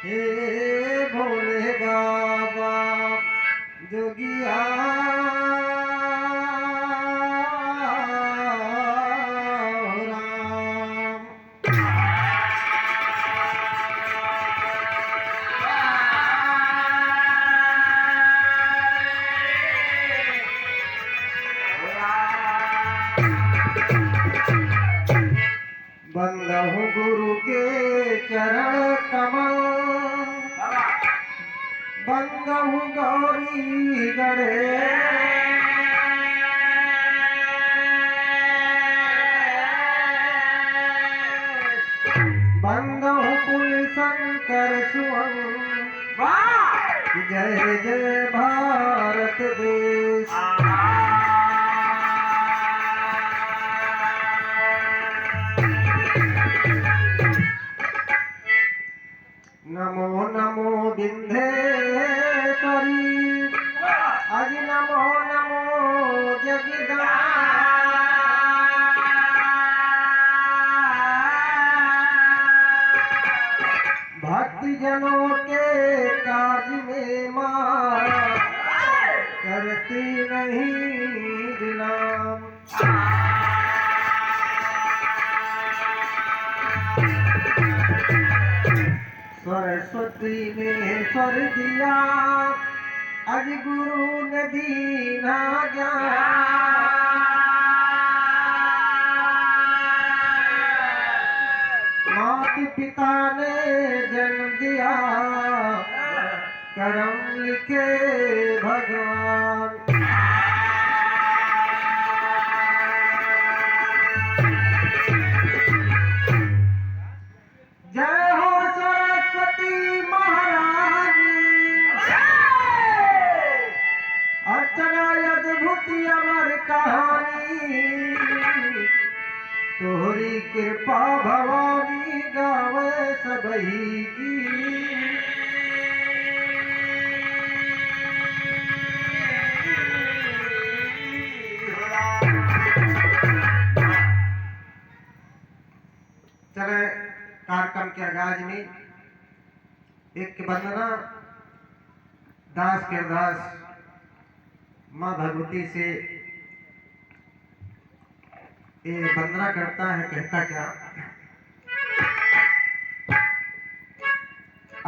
हे भोले बाबा जोगिया राम। बंदहु गुरु के चरण कमल, बंदहु गौरी गणेश, बंदहु कुल शंकर सुवन, जय जय भारत देश। नमो नमो विंध्येश्वरी, आज नमो नमो जगदम्बा। भक्ति जनों के काज में मां करती नहीं विराम। सरस्वती ने स्वर दिया, आज गुरु ने दीना ज्ञान। माता पिता ने जन्म दिया, कर्म लिखे भगवान। जय हो सरस्वती महारानी, अर्चना अद्भुत अमर कहानी। तोहरी कृपा भवानी गावे सबही की। चले कार्यक्रम के आगाज में एक वंदना दास के दास माँ भगवती से ये वंदना करता है। कहता क्या,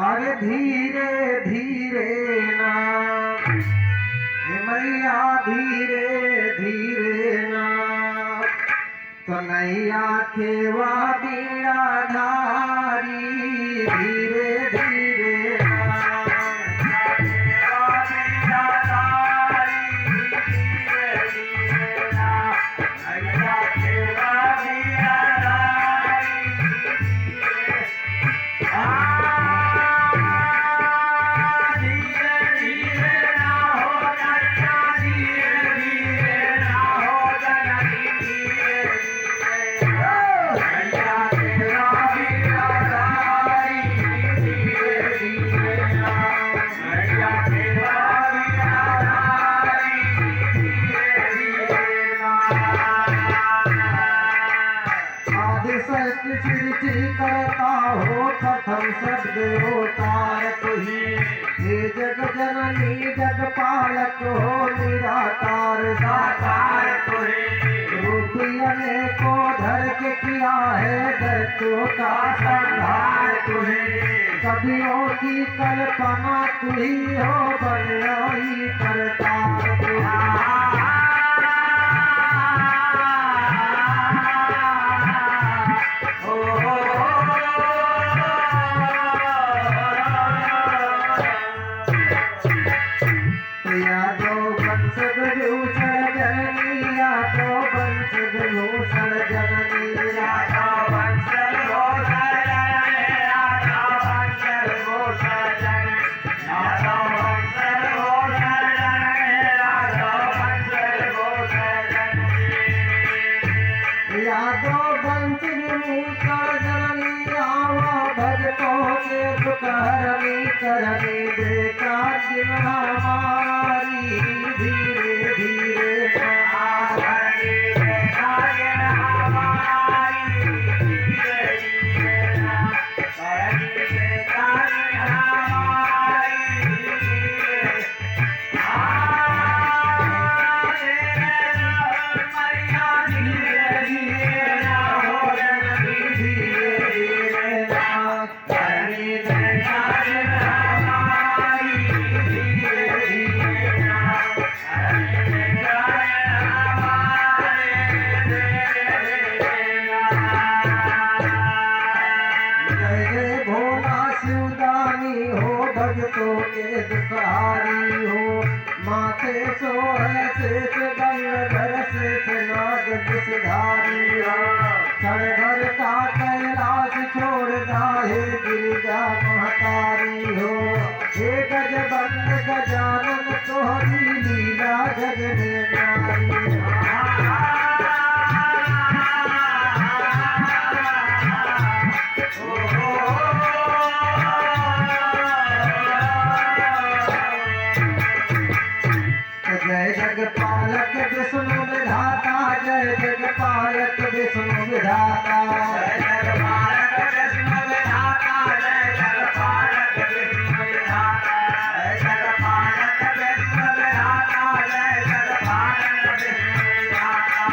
अरे धीरे धीरे ना हे मैया, धीरे धीरे ना, तो नैया खेवा बीड़ा धारी। धीरे धीरे सृष्टि करता हो, प्रथम शब्द होतार तुही। हे जग जननी जग पालक हो, निराकार साकार तुही। रूप अनेको धर के किया है, दैत्यों का संहार तुही। कवियों की कल्पना तुही हो, बनाई करतार तुही। करनी बेकार हमारी। धीरे धीरे हमारी। भक्तों के दुखारी हो माथे सोहे शेष गंगाधर शेष नाग विषधारी हो क्षण भर का कैलाश छोड़ दाहे गिरिजा महतारी हो हे गजबंद गजानन तोहरी लीला जग में न्यारी जय जगपालक विष्णु विधाता जय जगपालक विष्णु विधाता जय जगपालक विष्णु विधाता जय जगपालक विष्णु विधाता जय जगपालक विष्णु विधाता जय जगपालक विष्णु विधाता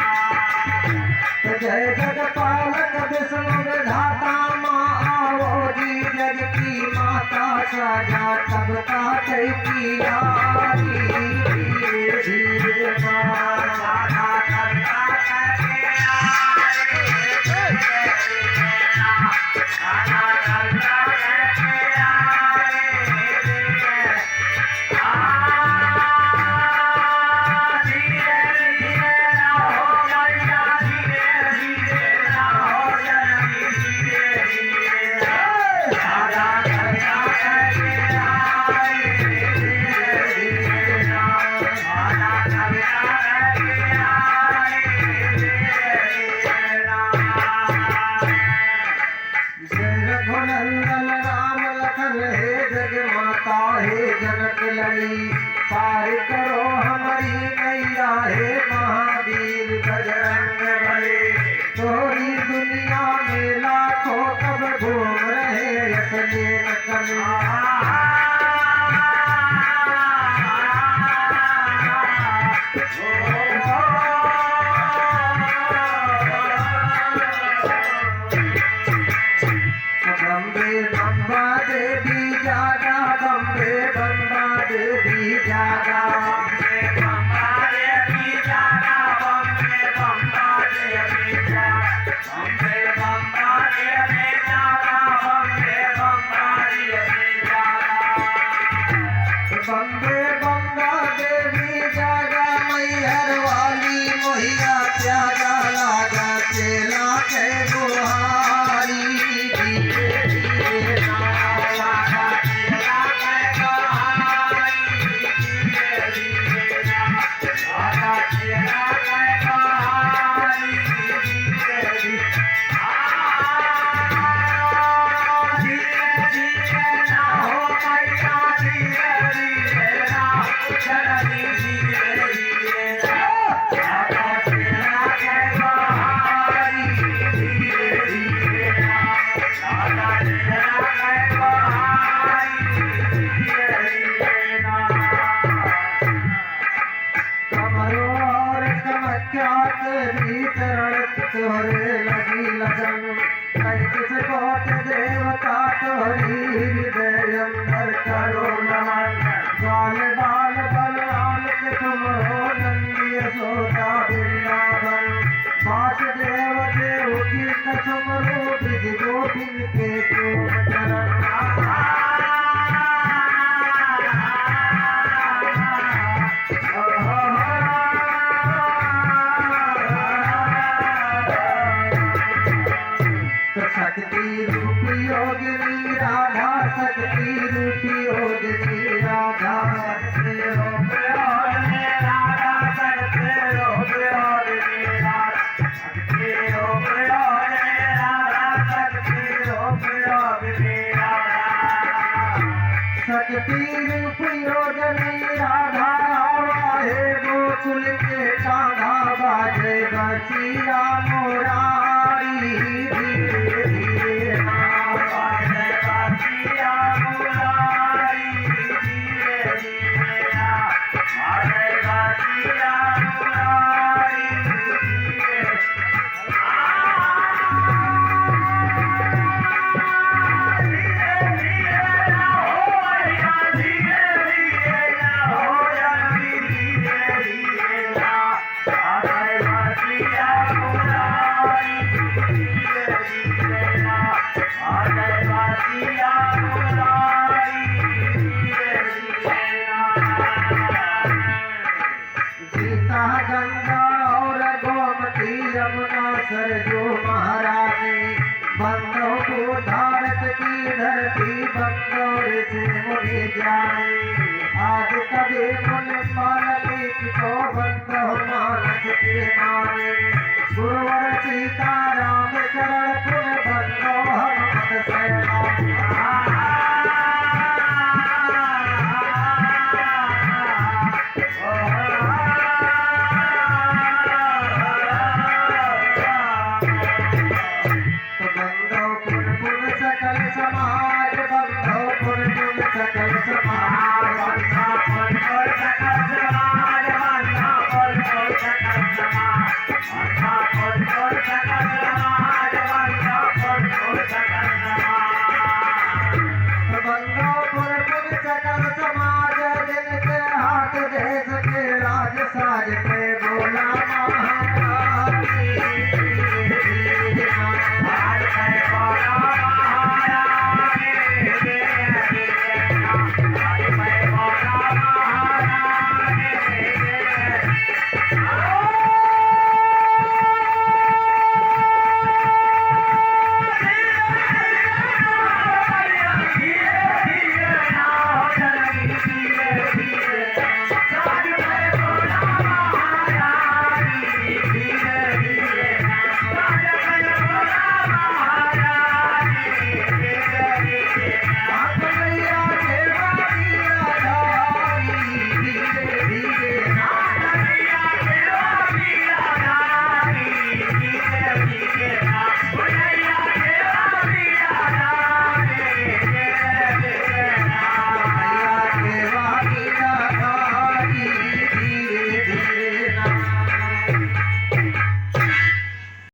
जय जगपालक विष्णु विधाता माँ आओ जी जग की माता सजा तब ताते की यारी रघुनंदन राम लखन हे जग माता हे जनक लड़ी पार करो हमारी नैया हे महावीर बजरंग बली तोरी दुनिया में लाखों कब घूम रहे असले बम्बे बम्बा देवी जागा बम्बे बम्बा देवी जागा बम्बे बम्बा देवी जागा बम्बे बम्बा देवी जागा बम्बे बम्बा देवी जागा बम्बे बम्बा देवी जागा बम्बे बम्बा देवी जागा मैहर वाली मोहिया त्यागा लागा चेला के गुहारी तोरे लगी लगन कैस कोट देवता तोरी हृदय अंदर करो नमन बाल बाल बलराम के तुम हो नंदी यशोदा वृंदावन वासुदेव देवकी कसम रो ब्रज गोपिन के तुम चरण शक्ति रूपी योगिनी राधा शक्ति रूपी योगिनी राधा शक्ति रूपी योगिनी राधा शक्ति रूपी योगिनी राधा शक्ति रूपी योगिनी राधा शक्ति रूपी योगिनी राधा शक्ति रूपी योगिनी राधा हे गोकुल के कान्हा बाजे बसिया मोरारी धीरे धीरे बाजे जाए आज कभी मन मानती तो बंद हो मानस के मारे गुरुवर सीताराम चरण पुन बंदो हनुमत सेना सकल समाज बंधो पुर पुर सकल समाज बंधो सकल समाज बंधो पुर पुर सकल समाज बंधो पुर सकल समाज बंधो पुर पुर सकल समाज बंधो पुर पुर सकल समाज